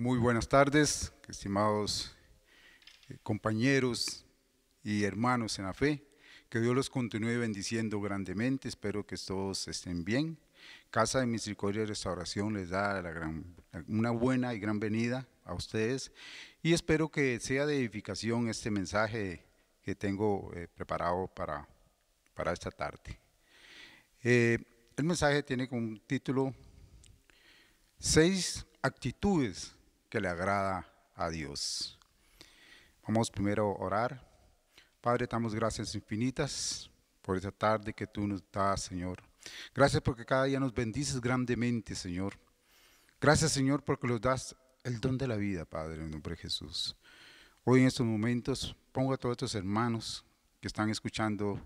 Muy buenas tardes, estimados compañeros y hermanos en la fe. Que Dios los continúe bendiciendo grandemente. Espero que todos estén bien. Casa de Misericordia y Restauración les da una buena y gran venida a ustedes y espero que sea de edificación este mensaje que tengo preparado para esta tarde. El mensaje tiene como título 6 actitudes que le agrada a Dios. Vamos primero a orar. Padre, damos gracias infinitas por esta tarde que tú nos das, Señor. Gracias porque cada día nos bendices grandemente, Señor. Gracias, Señor, porque nos das el don de la vida, Padre, en el nombre de Jesús. Hoy en estos momentos pongo a todos estos hermanos que están escuchando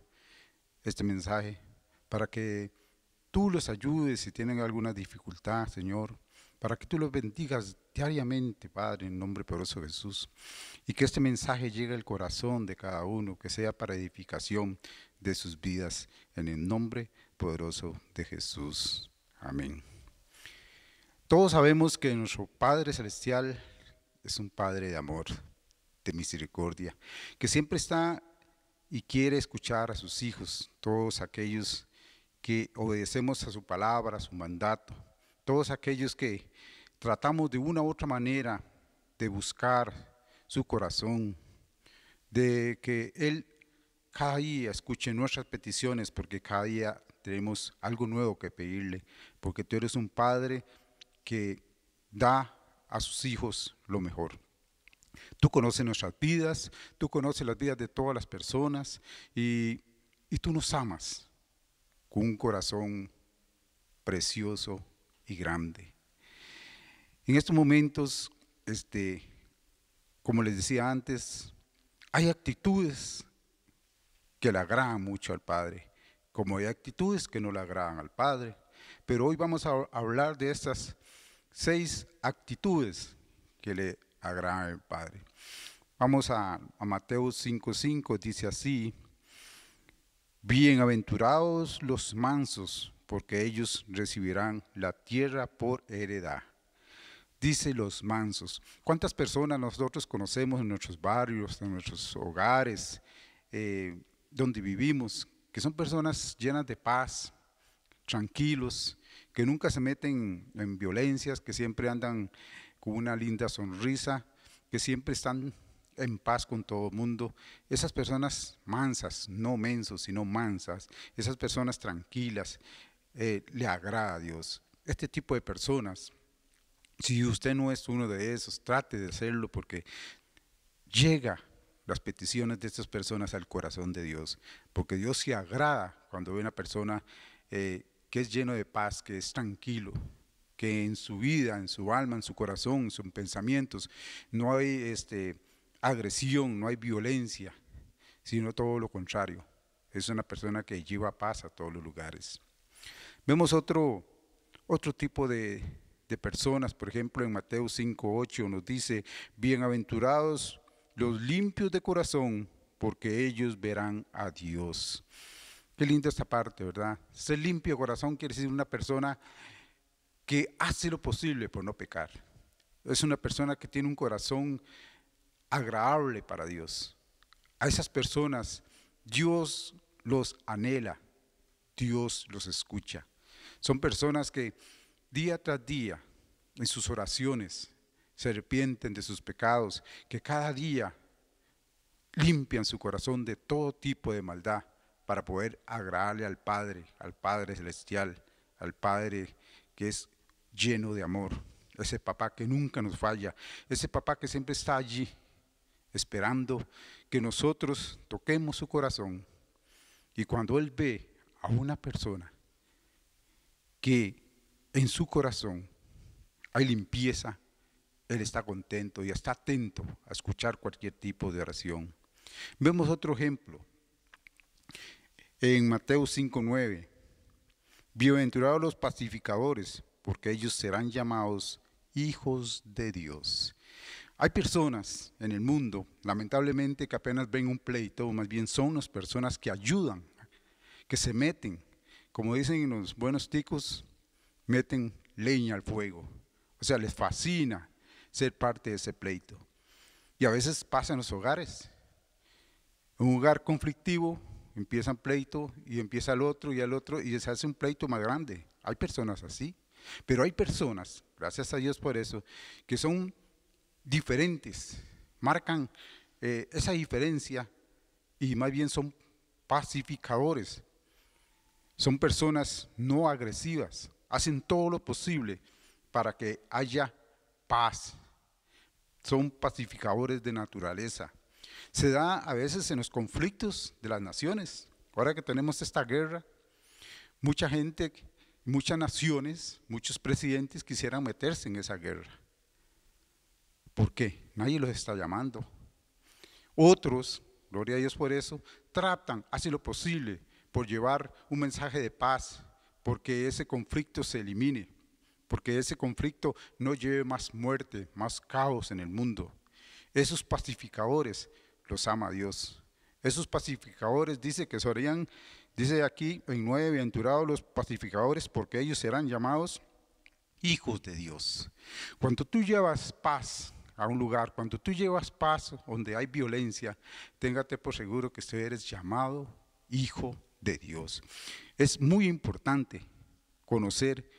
este mensaje para que tú los ayudes si tienen alguna dificultad, Señor, para que tú los bendigas diariamente, Padre, en el nombre poderoso de Jesús, y que este mensaje llegue al corazón de cada uno, que sea para edificación de sus vidas, en el nombre poderoso de Jesús. Amén. Todos sabemos que nuestro Padre Celestial es un Padre de amor, de misericordia, que siempre está y quiere escuchar a sus hijos, todos aquellos que obedecemos a su palabra, a su mandato, todos aquellos que tratamos de una u otra manera de buscar su corazón, de que Él cada día escuche nuestras peticiones, porque cada día tenemos algo nuevo que pedirle, porque tú eres un Padre que da a sus hijos lo mejor. Tú conoces nuestras vidas, tú conoces las vidas de todas las personas y tú nos amas con un corazón precioso y grande. En estos momentos, como les decía antes, hay actitudes que le agradan mucho al Padre, como hay actitudes que no le agradan al Padre. Pero hoy vamos a hablar de estas 6 actitudes que le agradan al Padre. Vamos a Mateo 5:5, dice así: bienaventurados los mansos, porque ellos recibirán la tierra por heredad. Dice los mansos. ¿Cuántas personas nosotros conocemos en nuestros barrios, en nuestros hogares, donde vivimos, que son personas llenas de paz, tranquilos, que nunca se meten en violencias, que siempre andan con una linda sonrisa, que siempre están en paz con todo el mundo? Esas personas mansas, no mensos, sino mansas, esas personas tranquilas, le agrada a Dios. Este tipo de personas, si usted no es uno de esos, trate de hacerlo, porque llega las peticiones de estas personas al corazón de Dios, porque Dios se agrada cuando ve una persona que es lleno de paz, que es tranquilo, que en su vida, en su alma, en su corazón, en sus pensamientos, no hay agresión, no hay violencia, sino todo lo contrario. Es una persona que lleva paz a todos los lugares. Vemos otro tipo de personas. Por ejemplo, en Mateo 5:8 nos dice: bienaventurados los limpios de corazón, porque ellos verán a Dios. Qué linda esta parte, ¿verdad? Ser limpio de corazón quiere decir una persona que hace lo posible por no pecar. Es una persona que tiene un corazón agradable para Dios. A esas personas Dios los anhela, Dios los escucha. Son personas que día tras día en sus oraciones se arrepienten de sus pecados, que cada día limpian su corazón de todo tipo de maldad para poder agradarle al Padre Celestial, al Padre que es lleno de amor, ese papá que nunca nos falla, ese papá que siempre está allí esperando que nosotros toquemos su corazón. Y cuando Él ve a una persona que en su corazón hay limpieza, Él está contento y está atento a escuchar cualquier tipo de oración. Vemos otro ejemplo en Mateo 5:9. Bienaventurados los pacificadores, porque ellos serán llamados hijos de Dios. Hay personas en el mundo, lamentablemente, que apenas ven un pleito, más bien son las personas que ayudan, que se meten, como dicen en los buenos ticos, meten leña al fuego. O sea, les fascina ser parte de ese pleito. Y a veces pasa en los hogares. En un hogar conflictivo, empieza un pleito y empieza el otro y el otro y se hace un pleito más grande. Hay personas así, pero hay personas, gracias a Dios por eso, que son diferentes, marcan esa diferencia y más bien son pacificadores. Son personas no agresivas, hacen todo lo posible para que haya paz. Son pacificadores de naturaleza. Se da a veces en los conflictos de las naciones. Ahora que tenemos esta guerra, mucha gente, muchas naciones, muchos presidentes quisieran meterse en esa guerra. ¿Por qué? Nadie los está llamando. Otros, gloria a Dios por eso, tratan, hacen lo posible por llevar un mensaje de paz, porque ese conflicto se elimine, porque ese conflicto no lleve más muerte, más caos en el mundo. Esos pacificadores los ama Dios. Esos pacificadores dice que serían, dice aquí en 9, bienaventurados los pacificadores, porque ellos serán llamados hijos de Dios. Cuando tú llevas paz a un lugar, cuando tú llevas paz donde hay violencia, téngate por seguro que tú eres llamado hijo de Dios. Es muy importante conocer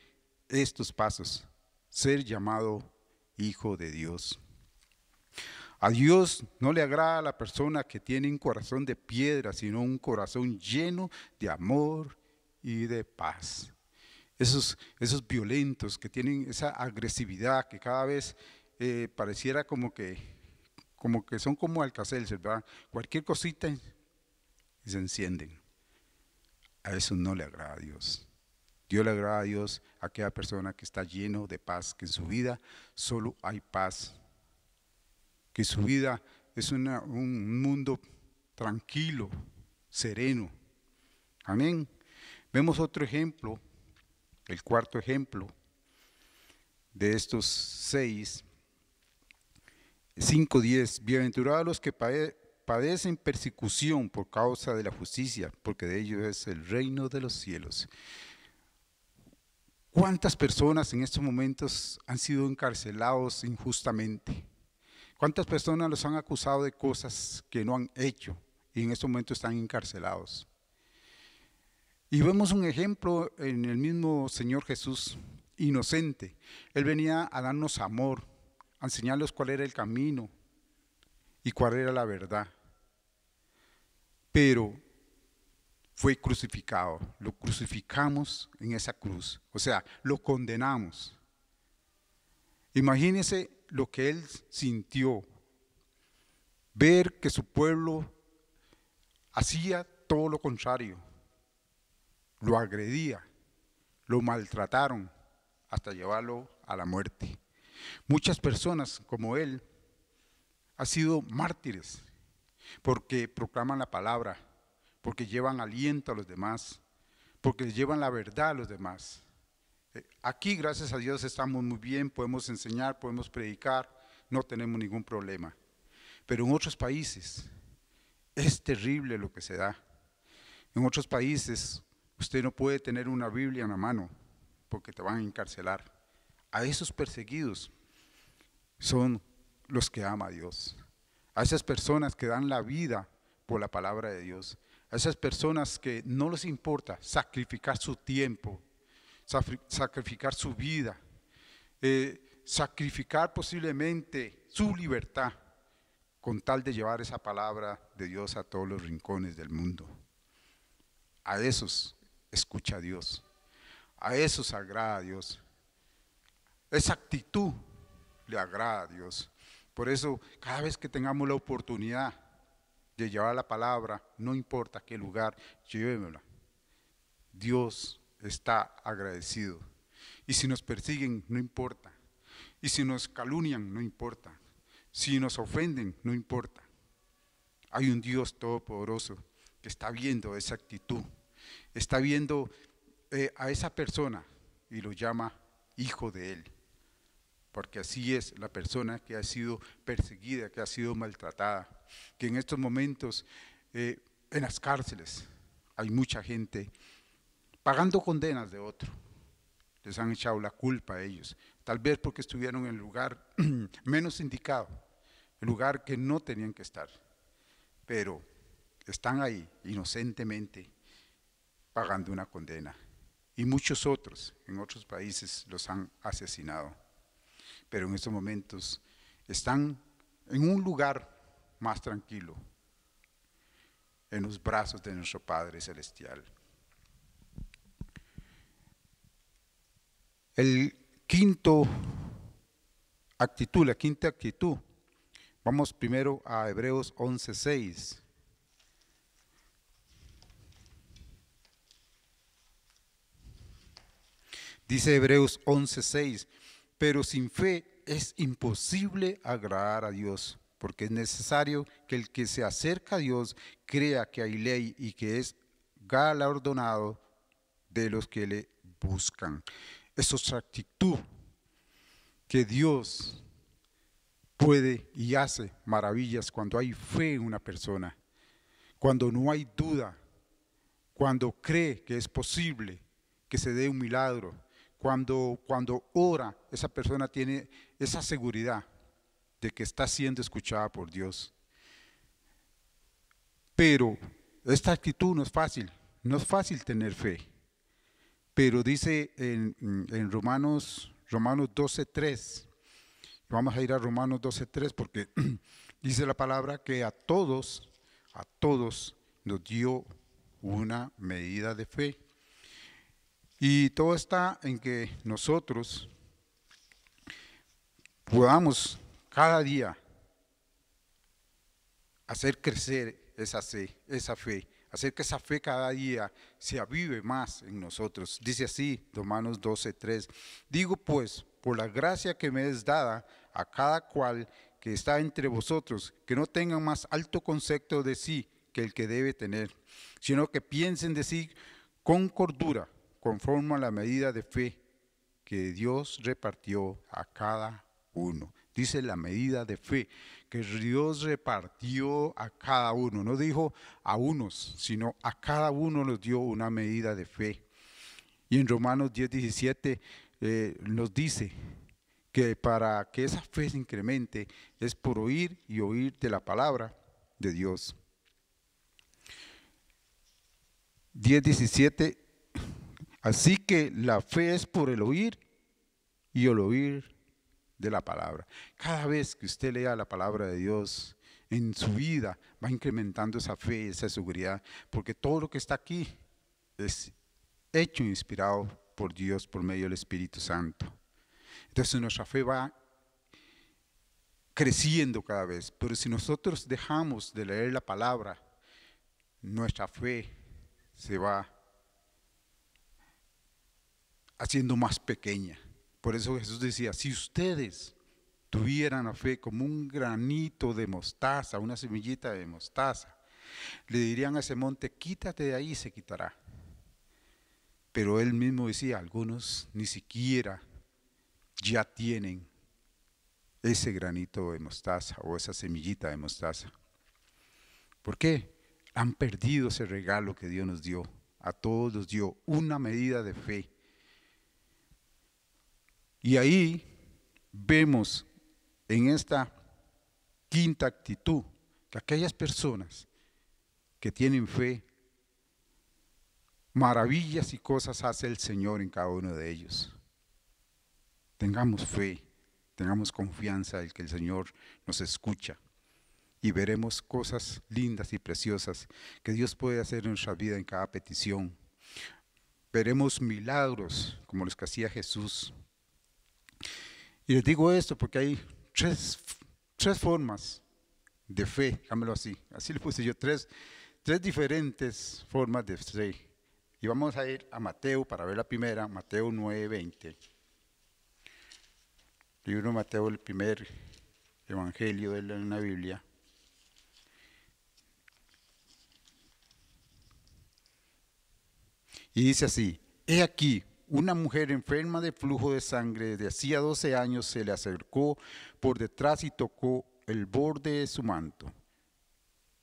estos pasos, ser llamado hijo de Dios. A Dios no le agrada a la persona que tiene un corazón de piedra, sino un corazón lleno de amor y de paz. Esos violentos que tienen esa agresividad que cada vez pareciera como que son como Alka-Seltzer, ¿verdad? Cualquier cosita y se encienden. A eso no le agrada a Dios. Dios le agrada a Dios a aquella persona que está lleno de paz, que en su vida solo hay paz, que su vida es un mundo tranquilo, sereno. Amén. Vemos otro ejemplo, el cuarto ejemplo de estos 6, 5:10. Bienaventurados los que padecen persecución por causa de la justicia, porque de ellos es el reino de los cielos. ¿Cuántas personas en estos momentos han sido encarcelados injustamente? ¿Cuántas personas los han acusado de cosas que no han hecho y en estos momentos están encarcelados? Y vemos un ejemplo en el mismo Señor Jesús, inocente. Él venía a darnos amor, a enseñarnos cuál era el camino y cuál era la verdad. Pero fue crucificado, lo crucificamos en esa cruz, o sea, lo condenamos. Imagínense lo que él sintió, ver que su pueblo hacía todo lo contrario, lo agredía, lo maltrataron hasta llevarlo a la muerte. Muchas personas como él han sido mártires porque proclaman la palabra, porque llevan aliento a los demás, porque llevan la verdad a los demás. Aquí, gracias a Dios, estamos muy bien, podemos enseñar, podemos predicar, no tenemos ningún problema. Pero en otros países es terrible lo que se da. En otros países usted no puede tener una Biblia en la mano porque te van a encarcelar. A esos perseguidos son los que ama a Dios. A esas personas que dan la vida por la palabra de Dios. A esas personas que no les importa sacrificar su tiempo, sacrificar su vida, sacrificar posiblemente su libertad con tal de llevar esa palabra de Dios a todos los rincones del mundo. A esos escucha a Dios, a esos agrada a Dios. Esa actitud le agrada a Dios. Por eso, cada vez que tengamos la oportunidad de llevar la palabra, no importa qué lugar, llévemela. Dios está agradecido. Y si nos persiguen, no importa. Y si nos calumnian, no importa. Si nos ofenden, no importa. Hay un Dios todopoderoso que está viendo esa actitud, está viendo a esa persona y lo llama hijo de él. Porque así es la persona que ha sido perseguida, que ha sido maltratada, que en estos momentos en las cárceles hay mucha gente pagando condenas de otro. les han echado la culpa a ellos, tal vez porque estuvieron en el lugar menos indicado, el lugar que no tenían que estar, pero están ahí inocentemente pagando una condena. Y muchos otros en otros países los han asesinado, pero en estos momentos están en un lugar más tranquilo, en los brazos de nuestro Padre Celestial. La quinta actitud, vamos primero a Hebreos 11:6. Dice Hebreos 11:6, pero sin fe es imposible agradar a Dios, porque es necesario que el que se acerca a Dios crea que hay ley y que es galardonado de los que le buscan. Es otra actitud, que Dios puede y hace maravillas cuando hay fe en una persona, cuando no hay duda, cuando cree que es posible que se dé un milagro, cuando ora, esa persona tiene esa seguridad de que está siendo escuchada por Dios. Pero esta actitud no es fácil tener fe. Pero dice en Romanos 12:3, vamos a ir a Romanos 12:3 porque dice la palabra que a todos nos dio una medida de fe. Y todo está en que nosotros podamos cada día hacer crecer esa fe, hacer que esa fe cada día se avive más en nosotros. Dice así, Romanos 12:3, digo pues, por la gracia que me es dada a cada cual que está entre vosotros, que no tengan más alto concepto de sí que el que debe tener, sino que piensen de sí con cordura, conforme a la medida de fe que Dios repartió a cada uno. Dice la medida de fe que Dios repartió a cada uno. No dijo a unos, sino a cada uno nos dio una medida de fe. Y en Romanos 10:17 nos dice que para que esa fe se incremente es por oír y oír de la palabra de Dios. 10:17, así que la fe es por el oír y el oír de la palabra. Cada vez que usted lea la palabra de Dios en su vida, va incrementando esa fe, esa seguridad, porque todo lo que está aquí es hecho e inspirado por Dios por medio del Espíritu Santo. Entonces nuestra fe va creciendo cada vez, pero si nosotros dejamos de leer la palabra, nuestra fe se va haciendo más pequeña. Por eso Jesús decía, si ustedes tuvieran la fe como un granito de mostaza, una semillita de mostaza, le dirían a ese monte, quítate de ahí, y se quitará. Pero él mismo decía, algunos ni siquiera ya tienen ese granito de mostaza o esa semillita de mostaza. ¿Por qué? Han perdido ese regalo que Dios nos dio. A todos nos dio una medida de fe. Y ahí vemos en esta quinta actitud que aquellas personas que tienen fe, maravillas y cosas hace el Señor en cada uno de ellos. Tengamos fe, tengamos confianza en que el Señor nos escucha y veremos cosas lindas y preciosas que Dios puede hacer en nuestra vida en cada petición. Veremos milagros como los que hacía Jesús. Y les digo esto porque hay tres formas de fe, digámoslo así le puse yo, tres diferentes formas de fe. Y vamos a ir a Mateo para ver la primera, Mateo 9:20. Libro de Mateo, el primer evangelio de la Biblia. Y dice así, he aquí, una mujer enferma de flujo de sangre de hacía 12 años se le acercó por detrás y tocó el borde de su manto.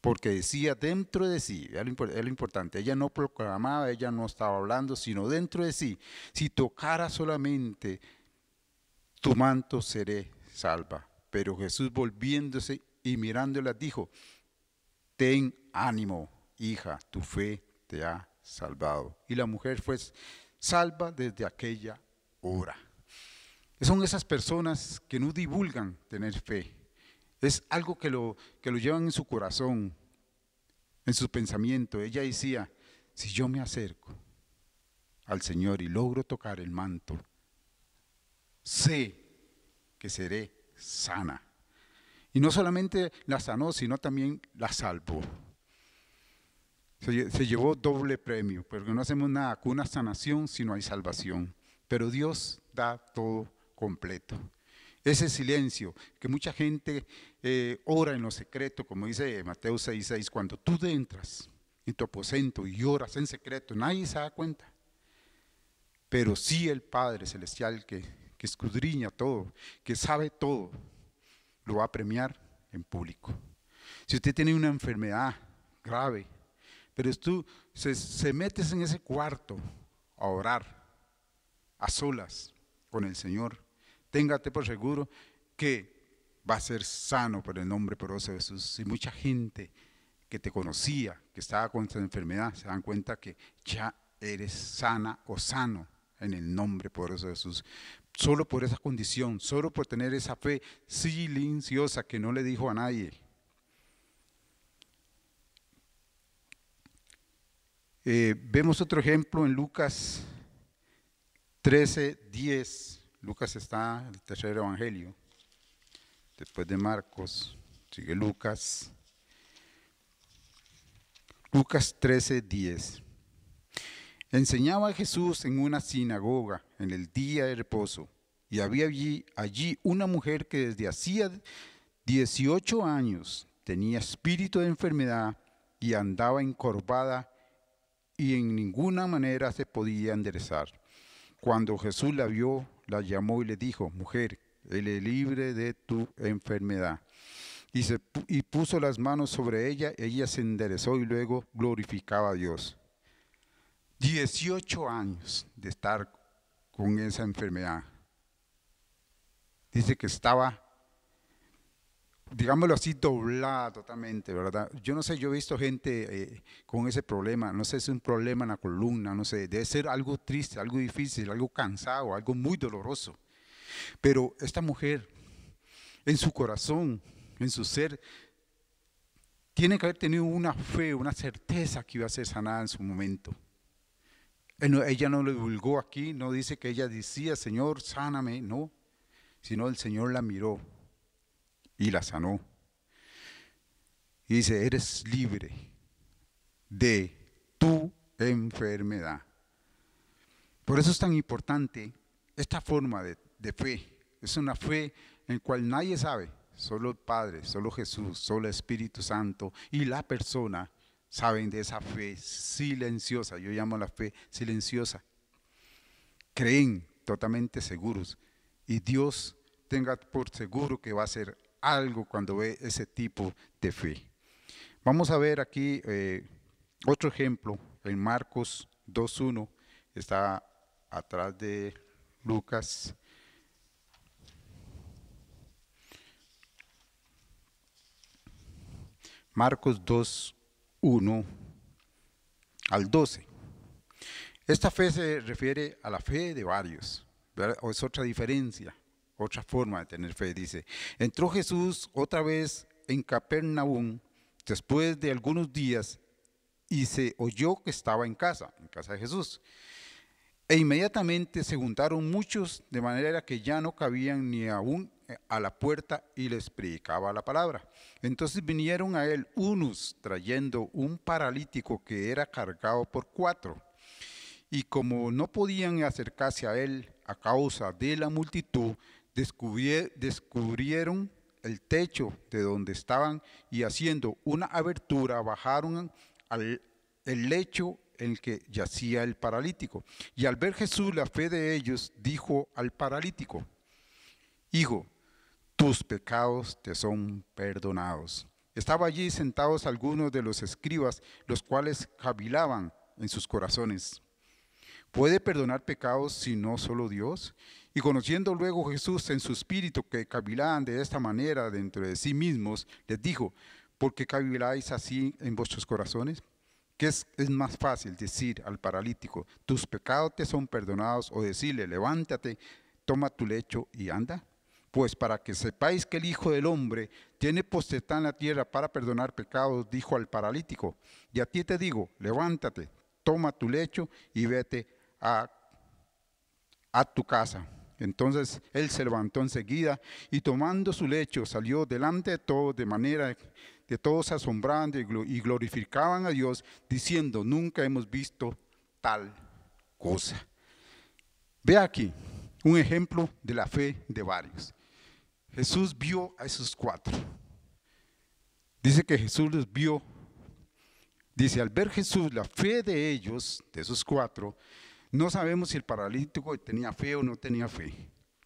porque decía dentro de sí, es lo importante, ella no proclamaba, ella no estaba hablando, sino dentro de sí, si tocara solamente tu manto seré salva. Pero Jesús volviéndose y mirándola dijo, ten ánimo, hija, tu fe te ha salvado. Y la mujer fue salva desde aquella hora. Son esas personas que no divulgan tener fe. Es algo que lo llevan en su corazón, en su pensamiento. Ella decía, si yo me acerco al Señor y logro tocar el manto, sé que seré sana. Y no solamente la sanó, sino también la salvó. Se llevó doble premio, porque no hacemos nada con una sanación si no hay salvación. Pero Dios da todo completo. Ese silencio que mucha gente ora en lo secreto, como dice Mateo 6:6, cuando tú entras en tu aposento y oras en secreto, nadie se da cuenta. Pero sí el Padre Celestial que escudriña todo, que sabe todo, lo va a premiar en público. Si usted tiene una enfermedad grave, pero tú se metes en ese cuarto a orar, a solas con el Señor, téngate por seguro que va a ser sano por el nombre poderoso de Jesús. Y mucha gente que te conocía, que estaba con esa enfermedad, se dan cuenta que ya eres sana o sano en el nombre poderoso de Jesús. Solo por esa condición, solo por tener esa fe silenciosa que no le dijo a nadie. Vemos otro ejemplo en Lucas 13:10. Lucas está en el tercer evangelio, después de Marcos, sigue Lucas. Lucas 13:10. Enseñaba Jesús en una sinagoga en el día de reposo, y había allí una mujer que desde hacía 18 años tenía espíritu de enfermedad y andaba encorvada y en ninguna manera se podía enderezar. Cuando Jesús la vio, la llamó y le dijo, mujer, eres libre de tu enfermedad. Y puso las manos sobre ella, ella se enderezó y luego glorificaba a Dios. 18 años de estar con esa enfermedad. Dice que estaba, digámoslo así, doblada totalmente, ¿verdad? Yo no sé, yo he visto gente con ese problema, no sé si es un problema en la columna, no sé, debe ser algo triste, algo difícil, algo cansado, algo muy doloroso. Pero esta mujer, en su corazón, en su ser, tiene que haber tenido una fe, una certeza que iba a ser sanada en su momento. Ella no lo divulgó aquí, no dice que ella decía, Señor, sáname, no, sino el Señor la miró y la sanó. Y dice, eres libre de tu enfermedad. Por eso es tan importante esta forma de fe. Es una fe en la cual nadie sabe, solo el Padre, solo Jesús, solo el Espíritu Santo y la persona saben de esa fe silenciosa. Yo llamo la fe silenciosa. Creen totalmente seguros y Dios tenga por seguro que va a hacer algo cuando ve ese tipo de fe. Vamos a ver aquí otro ejemplo en Marcos 2:1, está atrás de Lucas. Marcos 2:1 al 12. Esta fe se refiere a la fe de varios, ¿verdad? O es otra diferencia, otra forma de tener fe. Dice, entró Jesús otra vez en Capernaum después de algunos días y se oyó que estaba en casa de Jesús. E inmediatamente se juntaron muchos de manera que ya no cabían ni aún a la puerta y les predicaba la palabra. Entonces vinieron a él unos trayendo un paralítico que era cargado por 4. Y como no podían acercarse a él a causa de la multitud, descubrieron el techo de donde estaban y haciendo una abertura bajaron el lecho en el que yacía el paralítico. Y al ver Jesús la fe de ellos, dijo al paralítico, hijo, tus pecados te son perdonados. Estaba allí sentados algunos de los escribas, los cuales cavilaban en sus corazones: ¿puede perdonar pecados sino solo Dios? Y conociendo luego Jesús en su espíritu que cavilaban de esta manera dentro de sí mismos, les dijo: ¿por qué caviláis así en vuestros corazones? ¿Qué es más fácil decir al paralítico: tus pecados te son perdonados, o decirle: levántate, toma tu lecho y anda? Pues para que sepáis que el Hijo del Hombre tiene potestad en la tierra para perdonar pecados, dijo al paralítico: y a ti te digo, levántate, toma tu lecho y vete a tu casa. Entonces él se levantó enseguida y tomando su lecho salió delante de todos, de manera que todos se asombraban y glorificaban a Dios, diciendo: nunca hemos visto tal cosa. Ve aquí un ejemplo de la fe de varios. Jesús vio a esos cuatro. Dice que Jesús los vio. Dice, al ver Jesús la fe de ellos, de esos cuatro, no sabemos si el paralítico tenía fe o no tenía fe.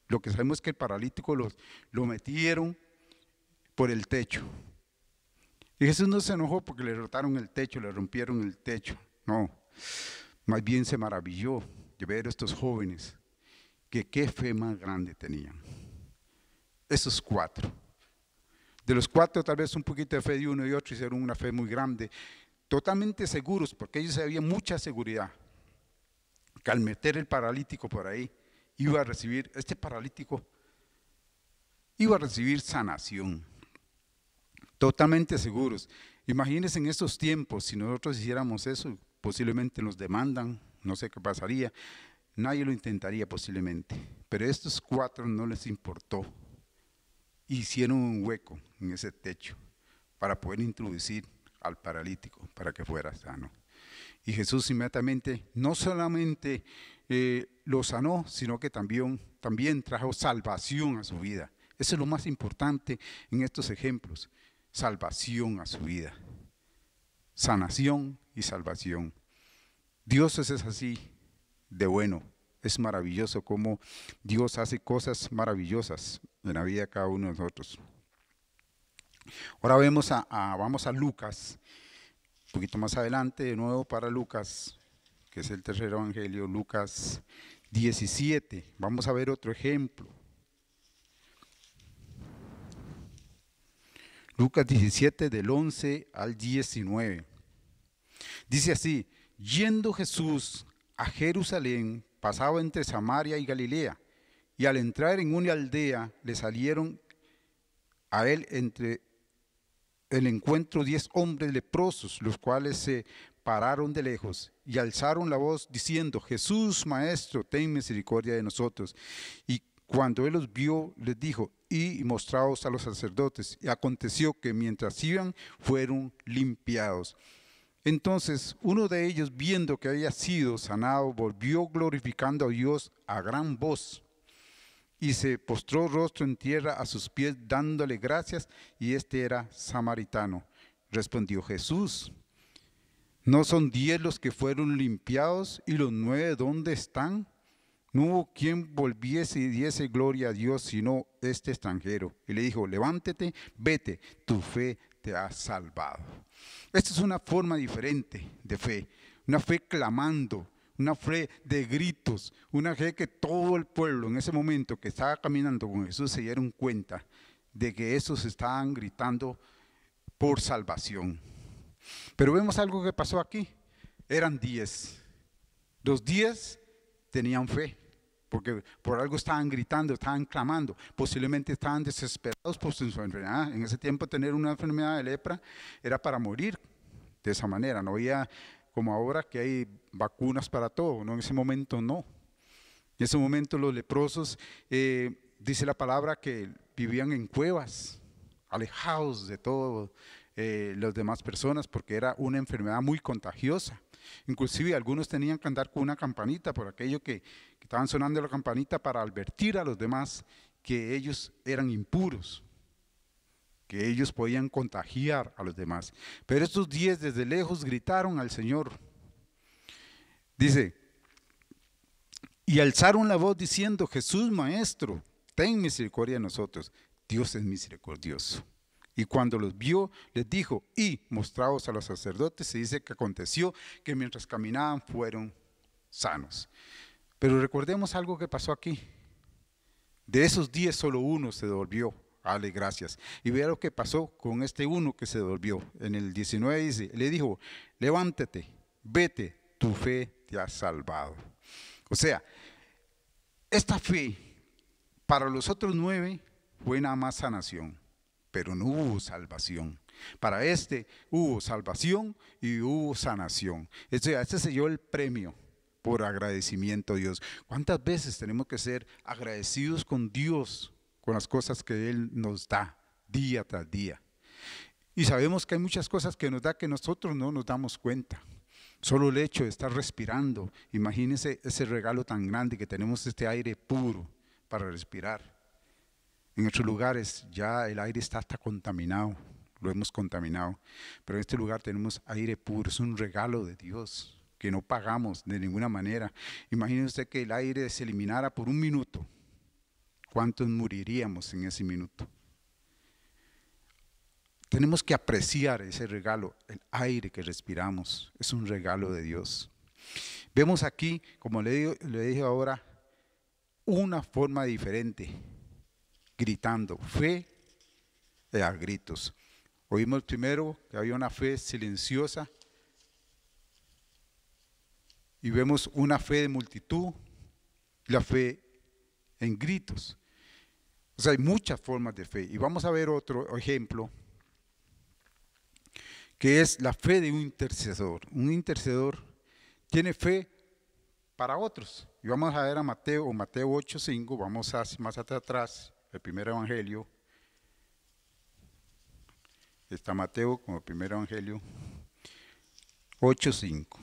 Lo que sabemos es que el paralítico lo metieron por el techo. Y Jesús no se enojó porque le rotaron el techo, le rompieron el techo. No, más bien se maravilló de ver a estos jóvenes que qué fe más grande tenían. Esos cuatro. De los cuatro tal vez un poquito de fe de uno y otro hicieron una fe muy grande. Totalmente seguros, porque ellos habían mucha seguridad que al meter el paralítico por ahí, este paralítico iba a recibir sanación. Totalmente seguros. Imagínense en estos tiempos, si nosotros hiciéramos eso, posiblemente nos demandan, no sé qué pasaría, nadie lo intentaría posiblemente, pero a estos cuatro no les importó. Hicieron un hueco en ese techo para poder introducir al paralítico para que fuera sano. Y Jesús inmediatamente no solamente lo sanó, sino que también trajo salvación a su vida. Eso es lo más importante en estos ejemplos: salvación a su vida. Sanación y salvación. Dios es así de bueno. Es maravilloso cómo Dios hace cosas maravillosas en la vida de cada uno de nosotros. Ahora vamos a Lucas, un poquito más adelante, de nuevo para Lucas, que es el tercer evangelio, Lucas 17. Vamos a ver otro ejemplo. Lucas 17, del 11 al 19. Dice así: yendo Jesús a Jerusalén, pasaba entre Samaria y Galilea, y al entrar en una aldea le salieron a él entre el encuentro 10 hombres leprosos, los cuales se pararon de lejos y alzaron la voz diciendo: Jesús, Maestro, ten misericordia de nosotros. Y cuando él los vio, les dijo: y mostraos a los sacerdotes. Y aconteció que mientras iban, fueron limpiados. Entonces uno de ellos, viendo que había sido sanado, volvió glorificando a Dios a gran voz, y se postró rostro en tierra a sus pies, dándole gracias, y este era samaritano. Respondió Jesús: ¿no son 10 los que fueron limpiados, y los 9 dónde están? No hubo quien volviese y diese gloria a Dios, sino este extranjero. Y le dijo: levántate, vete, tu fe te ha salvado. Esta es una forma diferente de fe, una fe clamando, una fe de gritos, una fe que todo el pueblo en ese momento que estaba caminando con Jesús se dieron cuenta de que esos estaban gritando por salvación. Pero vemos algo que pasó aquí. Eran 10. Los 10 tenían fe, porque por algo estaban gritando, estaban clamando. Posiblemente estaban desesperados por su enfermedad. En ese tiempo tener una enfermedad de lepra era para morir de esa manera. No había como ahora que hay vacunas para todo, ¿no? En ese momento no. En ese momento los leprosos, dice la palabra que vivían en cuevas, alejados de todas las demás personas, porque era una enfermedad muy contagiosa. Inclusive algunos tenían que andar con una campanita por aquello que estaban sonando la campanita para advertir a los demás que ellos eran impuros, que ellos podían contagiar a los demás. Pero estos 10 desde lejos gritaron al Señor. Dice: y alzaron la voz diciendo: Jesús, Maestro, ten misericordia de nosotros. Dios es misericordioso. Y cuando los vio, les dijo, y mostrados a los sacerdotes, se dice que aconteció que mientras caminaban fueron sanos. Pero recordemos algo que pasó aquí. De esos 10 solo uno se devolvió. Dale gracias. Y vea lo que pasó con este uno que se devolvió. En el 19 dice, le dijo, levántate, vete, tu fe te ha salvado. O sea, esta fe para los otros 9 fue nada más sanación, pero no hubo salvación. Para este hubo salvación y hubo sanación. Este se dio el premio por agradecimiento a Dios. ¿Cuántas veces tenemos que ser agradecidos con Dios, con las cosas que Él nos da día tras día? Y sabemos que hay muchas cosas que nos da que nosotros no nos damos cuenta. Solo el hecho de estar respirando, imagínense ese regalo tan grande que tenemos, este aire puro para respirar. En otros lugares ya el aire está hasta contaminado, lo hemos contaminado, pero en este lugar tenemos aire puro, es un regalo de Dios que no pagamos de ninguna manera. Imagine usted que el aire se eliminara por un minuto, ¿cuántos moriríamos en ese minuto? Tenemos que apreciar ese regalo, el aire que respiramos, es un regalo de Dios. Vemos aquí, como le dije ahora, una forma diferente, gritando, fe a gritos. Oímos primero que había una fe silenciosa y vemos una fe de multitud, la fe en gritos. O sea, hay muchas formas de fe. Y vamos a ver otro ejemplo, que es la fe de un intercesor. Un intercesor tiene fe para otros. Y vamos a ver a Mateo 8:5, vamos más atrás, el primer evangelio. Está Mateo como el primer evangelio, 8:5.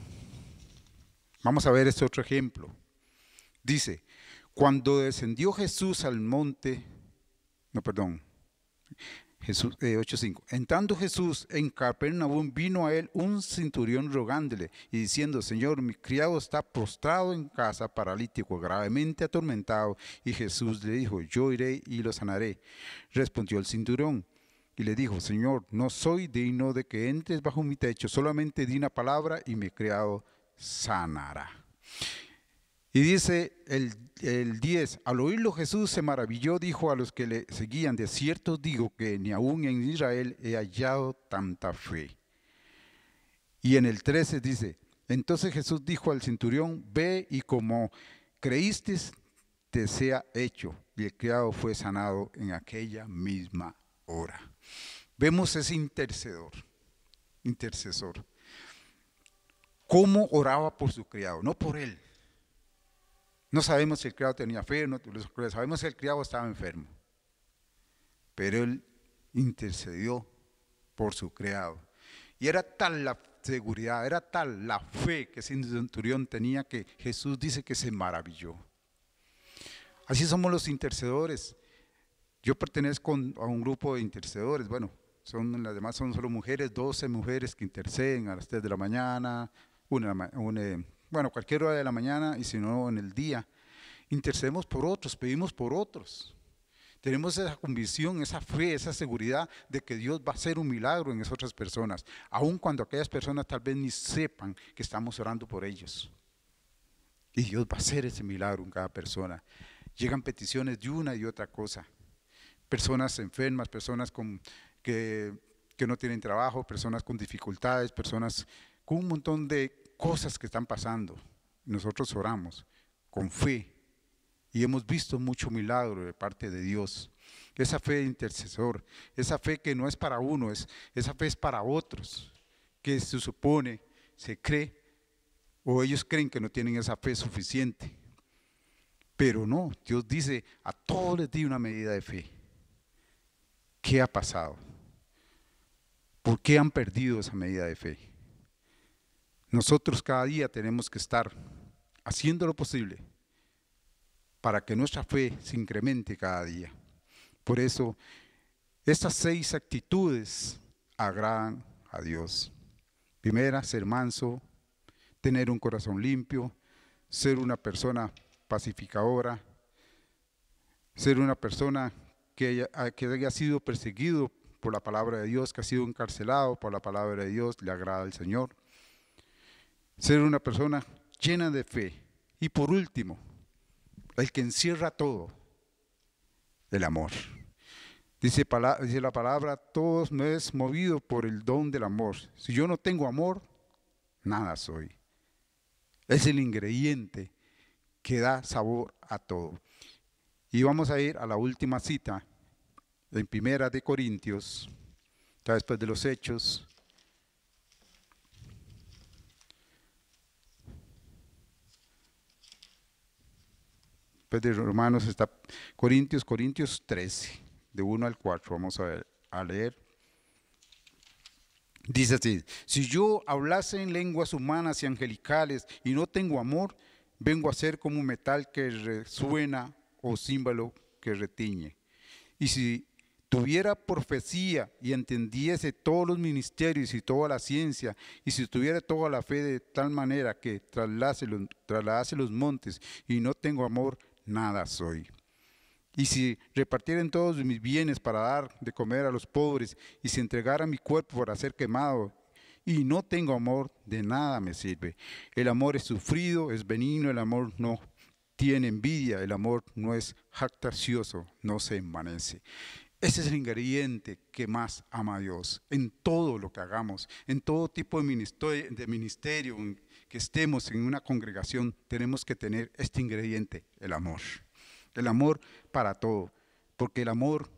Vamos a ver este otro ejemplo. Dice, cuando descendió Jesús al monte, Jesús, 8:5. Entrando Jesús en Capernaum, vino a él un centurión rogándole y diciendo, Señor, mi criado está postrado en casa, paralítico, gravemente atormentado. Y Jesús le dijo, yo iré y lo sanaré. Respondió el centurión y le dijo, Señor, no soy digno de que entres bajo mi techo, solamente di una palabra y mi criado sanará. Y dice el 10, al oírlo Jesús se maravilló, dijo a los que le seguían, de cierto digo que ni aún en Israel he hallado tanta fe. Y en el 13 dice, entonces Jesús dijo al centurión, ve y como creíste te sea hecho. Y el criado fue sanado en aquella misma hora. Vemos ese intercesor. ¿Cómo oraba por su criado? No por él. No sabemos si el criado tenía fe, no sabemos si el criado estaba enfermo. Pero él intercedió por su criado. Y era tal la seguridad, era tal la fe que ese centurión tenía que Jesús dice que se maravilló. Así somos los intercedores. Yo pertenezco a un grupo de intercedores. Bueno, las demás son solo mujeres, 12 mujeres que interceden a las 3 de la mañana, cualquier hora de la mañana y si no en el día. Intercedemos por otros, pedimos por otros. Tenemos esa convicción, esa fe, esa seguridad de que Dios va a hacer un milagro en esas otras personas, aun cuando aquellas personas tal vez ni sepan que estamos orando por ellos. Y Dios va a hacer ese milagro en cada persona. Llegan peticiones de una y otra cosa. Personas enfermas, personas que no tienen trabajo, personas con dificultades, personas con un montón de cosas que están pasando. Nosotros oramos con fe y hemos visto mucho milagro de parte de Dios. Esa fe de intercesor, esa fe que no es para uno, esa fe es para otros, que se supone, se cree, o ellos creen que no tienen esa fe suficiente. Pero no, Dios dice, a todos les di una medida de fe. ¿Qué ha pasado? ¿Por qué han perdido esa medida de fe? Nosotros cada día tenemos que estar haciendo lo posible para que nuestra fe se incremente cada día. Por eso, estas 6 actitudes agradan a Dios. Primera, ser manso, tener un corazón limpio, ser una persona pacificadora, ser una persona que haya sido perseguido por la palabra de Dios, que ha sido encarcelado por la palabra de Dios, le agrada al Señor. Ser una persona llena de fe. Y por último, el que encierra todo, el amor. Dice la palabra, todo me es movido por el don del amor. Si yo no tengo amor, nada soy. Es el ingrediente que da sabor a todo. Y vamos a ir a la última cita, en Primera de Corintios, ya después de los Hechos. Después de Romanos está Corintios 13, de 1 al 4, vamos a leer. Dice así: si yo hablase en lenguas humanas y angelicales y no tengo amor, vengo a ser como un metal que resuena o címbalo que retiñe. Y si tuviera profecía y entendiese todos los ministerios y toda la ciencia, y si tuviera toda la fe de tal manera que trasladase los montes y no tengo amor, nada soy. Y si repartieren todos mis bienes para dar de comer a los pobres, y si entregara mi cuerpo para ser quemado, y no tengo amor, de nada me sirve. El amor es sufrido, es benigno, el amor no tiene envidia, el amor no es jactancioso, no se envanece. Ese es el ingrediente que más ama a Dios en todo lo que hagamos, en todo tipo de ministerio, en que estemos en una congregación, tenemos que tener este ingrediente, el amor. El amor para todo, porque el amor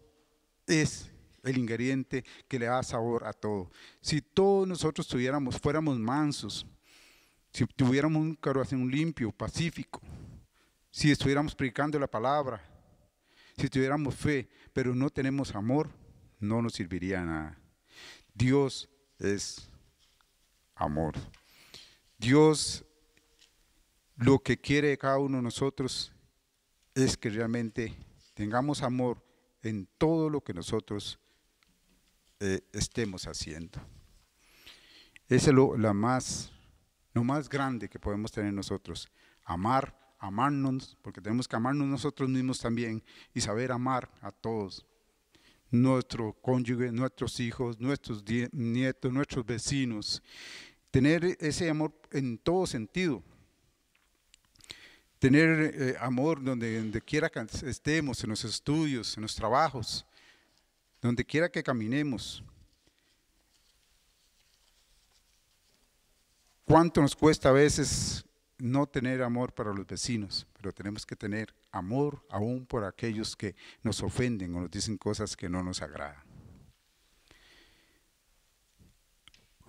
es el ingrediente que le da sabor a todo. Si todos nosotros fuéramos mansos, si tuviéramos un corazón limpio, pacífico, si estuviéramos predicando la palabra, si tuviéramos fe, pero no tenemos amor, no nos serviría de nada. Dios es amor. Dios lo que quiere de cada uno de nosotros es que realmente tengamos amor en todo lo que nosotros estemos haciendo. Ese es lo más grande que podemos tener nosotros. Amarnos, porque tenemos que amarnos nosotros mismos también y saber amar a todos. Nuestro cónyuge, nuestros hijos, nuestros nietos, nuestros vecinos. Tener ese amor en todo sentido. Tener amor donde quiera que estemos, en los estudios, en los trabajos, donde quiera que caminemos. ¿Cuánto nos cuesta a veces no tener amor para los vecinos? Pero tenemos que tener amor aún por aquellos que nos ofenden o nos dicen cosas que no nos agradan.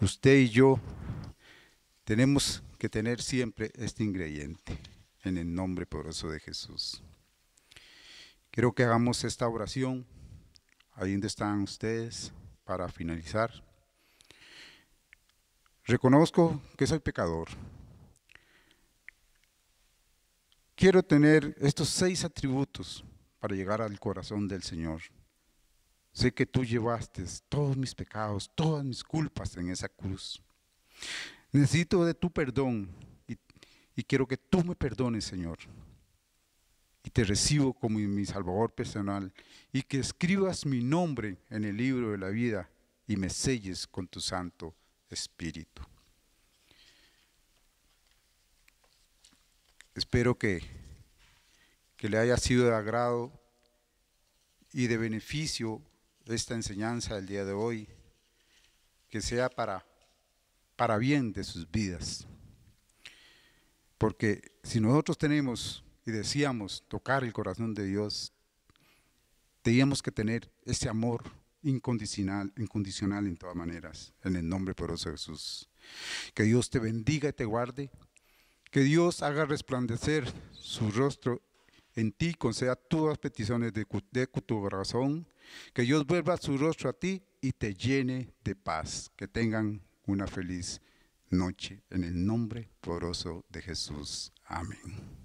Usted y yo tenemos que tener siempre este ingrediente. En el nombre poderoso de Jesús. Quiero que hagamos esta oración, ahí donde están ustedes, para finalizar. Reconozco que soy pecador. Quiero tener estos 6 atributos para llegar al corazón del Señor. Sé que tú llevaste todos mis pecados, todas mis culpas en esa cruz. Necesito de tu perdón. Y quiero que tú me perdones, Señor, y te recibo como mi Salvador personal, y que escribas mi nombre en el libro de la vida y me selles con tu Santo Espíritu. Espero que le haya sido de agrado y de beneficio esta enseñanza del día de hoy, que sea para bien de sus vidas. Porque si nosotros tenemos y deseamos tocar el corazón de Dios, teníamos que tener ese amor incondicional en todas maneras, en el nombre poderoso de Jesús. Que Dios te bendiga y te guarde, que Dios haga resplandecer su rostro en ti, conceda todas las peticiones de tu corazón, que Dios vuelva su rostro a ti y te llene de paz. Que tengan una feliz noche, en el nombre poderoso de Jesús. Amén.